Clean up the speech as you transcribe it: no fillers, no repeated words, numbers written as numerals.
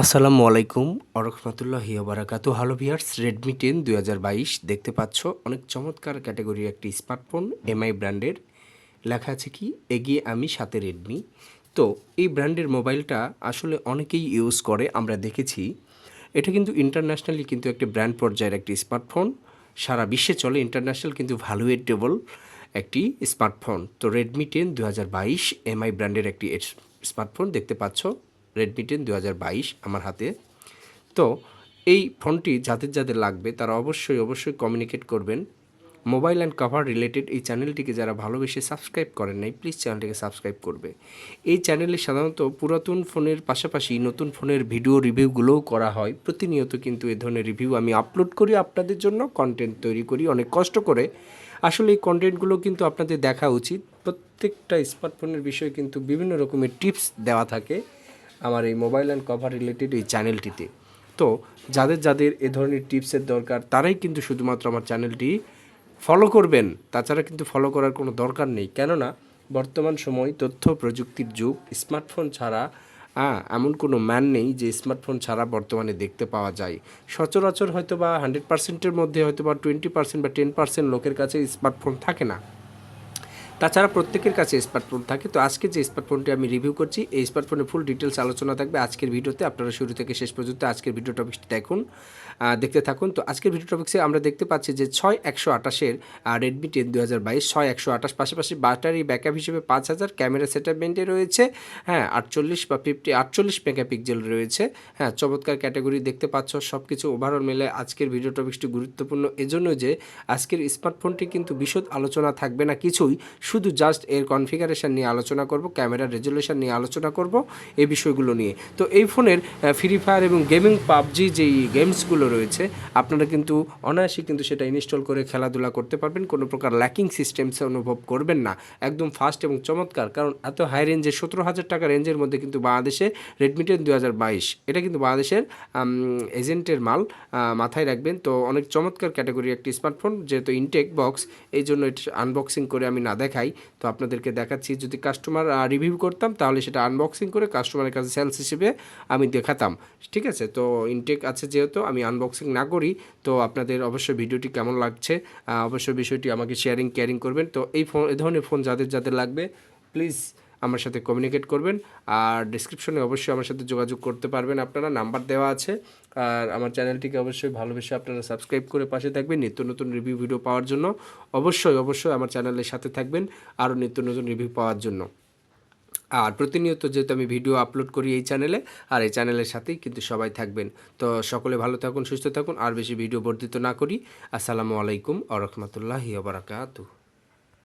আসসালামু আলাইকুম ওরহমাতুল্লাহি ওবারাকাতু। Hello viewers, Redmi 10 2022 দেখতে পাচ্ছ। অনেক চমৎকার ক্যাটাগরির একটি স্মার্টফোন, এমআই ব্র্যান্ডের। লেখা আছে কি এগিয়ে আমি সাথে রেডমি। তো এই ব্র্যান্ডের মোবাইলটা আসলে অনেকেই ইউজ করে, আমরা দেখেছি। এটা কিন্তু ইন্টারন্যাশনালি কিন্তু একটি ব্র্যান্ড পর্যায়ের একটি স্মার্টফোন, সারা বিশ্বে চলে, ইন্টারন্যাশনাল কিন্তু ভ্যালুয়েটেবল একটি স্মার্টফোন। তো রেডমি 10 2022 এমআই ব্র্যান্ডের একটি স্মার্টফোন দেখতে পাচ্ছ। রেডমি 10 2022 আমার হাতে। তো এই ফোনটি যাদের যাদের লাগবে তারা অবশ্যই কমিউনিকেট করবেন। মোবাইল অ্যান্ড কভার রিলেটেড এই চ্যানেলটিকে যারা ভালোবেসে সাবস্ক্রাইব করেন নাই, প্লিজ চ্যানেলটিকে সাবস্ক্রাইব করবে। এই চ্যানেলে সাধারণত পুরাতন ফোনের পাশাপাশি নতুন ফোনের ভিডিও রিভিউগুলোও করা হয়। প্রতিনিয়ত কিন্তু এ ধরনের রিভিউ আমি আপলোড করি, আপনাদের জন্য কন্টেন্ট তৈরি করি অনেক কষ্ট করে। আসলে এই কন্টেন্টগুলো কিন্তু আপনাদের দেখা উচিত। প্রত্যেকটা স্মার্টফোনের বিষয়ে কিন্তু বিভিন্ন রকমের টিপস দেওয়া থাকে আমার এই মোবাইল অ্যান্ড কভার রিলেটেড এই চ্যানেলটিতে। তো যাদের যাদের এ ধরনের টিপসের দরকার তারাই কিন্তু শুধুমাত্র আমার চ্যানেলটি ফলো করবেন, তাছাড়া কিন্তু ফলো করার কোনো দরকার নেই। কেননা বর্তমান সময় তথ্য প্রযুক্তির যুগ, স্মার্টফোন ছাড়া এমন কোনো ম্যান নেই যে স্মার্টফোন ছাড়া বর্তমানে দেখতে পাওয়া যায়। সচরাচর হয়তো বা 100%-এর মধ্যে হয়তো বা 20% বা 10% লোকের কাছে স্মার্টফোন থাকে না, তাছাড়া প্রত্যেকের কাছে স্মার্টফোন থাকে। তো আজকে যে স্মার্টফোনটি আমি রিভিউ করছি, এই স্মার্টফোনের ফুল ডিটেলস আলোচনা থাকবে আজকের ভিডিওতে। আপনারা শুরু থেকে শেষ পর্যন্ত আজকের ভিডিও টপিকটি দেখতে থাকুন। তো আজকের ভিডিও টপিক্সে আমরা দেখতে পাচ্ছি যে 6128-এর রেডমি 10 2022 6128, পাশাপাশি ব্যাটারি ব্যাকআপ হিসেবে 5000, ক্যামেরা সেটআপমেন্টে রয়েছে 48 মেগাপিক্সেল রয়েছে। চমৎকার ক্যাটাগরি দেখতে পাচ্ছ। সব কিছু ওভারঅল মিলে আজকের ভিডিও টপিকসটি গুরুত্বপূর্ণ এজন্য যে আজকের স্মার্টফোনটি কিন্তু বিশদ আলোচনা থাকবে না কিছুই, শুধু জাস্ট এর কনফিগারেশন নিয়ে আলোচনা করব, ক্যামেরার রেজলিউশন নিয়ে আলোচনা করব, এই বিষয়গুলো নিয়ে। তো এই ফোনের ফ্রি ফায়ার এবং গেমিং পাবজি যেই গেমসগুলো রয়েছে আপনারা কিন্তু অনায়াসে কিন্তু সেটা ইনস্টল করে খেলাধুলা করতে পারবেন, কোনো প্রকার ল্যাকিং সিস্টেমসে অনুভব করবেন না, একদম ফাস্ট এবং চমৎকার। কারণ এত হাই রেঞ্জে 17,000 টাকা রেঞ্জের মধ্যে কিন্তু বাংলাদেশে রেডমি 10 2022 এটা কিন্তু বাংলাদেশের এজেন্টের মাল, মাথায় রাখবেন। তো অনেক চমৎকার ক্যাটাগরি একটি স্মার্টফোন, যেহেতু ইনটেক বক্স এই জন্য এটা আনবক্সিং করে আমি না দেখাই, তো আপনাদেরকে দেখাচ্ছি। যদি কাস্টমার রিভিউ করতাম তাহলে সেটা আনবক্সিং করে কাস্টমারের কাছে সেলস হিসেবে আমি দেখাতাম, ঠিক আছে। তো ইনটেক আছে যেহেতু আমি আনবক্সিং না করি। তো আপনাদের অবশ্যই ভিডিওটি কেমন লাগছে অবশ্যই বিষয়টি আমাকে কেয়ারিং করবেন। তো এই ধরনের ফোন যাদের যাদের লাগবে প্লিজ আমার সাথে কমিউনিকেট করবেন। আর ডিসক্রিপশনে অবশ্যই আমার সাথে যোগাযোগ করতে পারবেন, আপনারা নাম্বার দেওয়া আছে। আর আমার চ্যানেলটিকে অবশ্যই ভালোবেসে আপনারা সাবস্ক্রাইব করে পাশে থাকবেন নিত্য নতুন রিভিউ ভিডিও পাওয়ার জন্য। অবশ্যই আমার চ্যানেলের সাথে থাকবেন আরও নিত্য নতুন রিভিউ পাওয়ার জন্য। আর প্রতিনিয়ত যেহেতু আমি ভিডিও আপলোড করি এই চ্যানেলে, আর এই চ্যানেলের সাথেই কিন্তু সবাই থাকবেন। তো সকলে ভালো থাকুন, সুস্থ থাকুন, আর বেশি ভিডিও বর্ধিত না করি। আসসালামু আলাইকুম ওয়া রাহমাতুল্লাহি ওয়া বারাকাতুহু।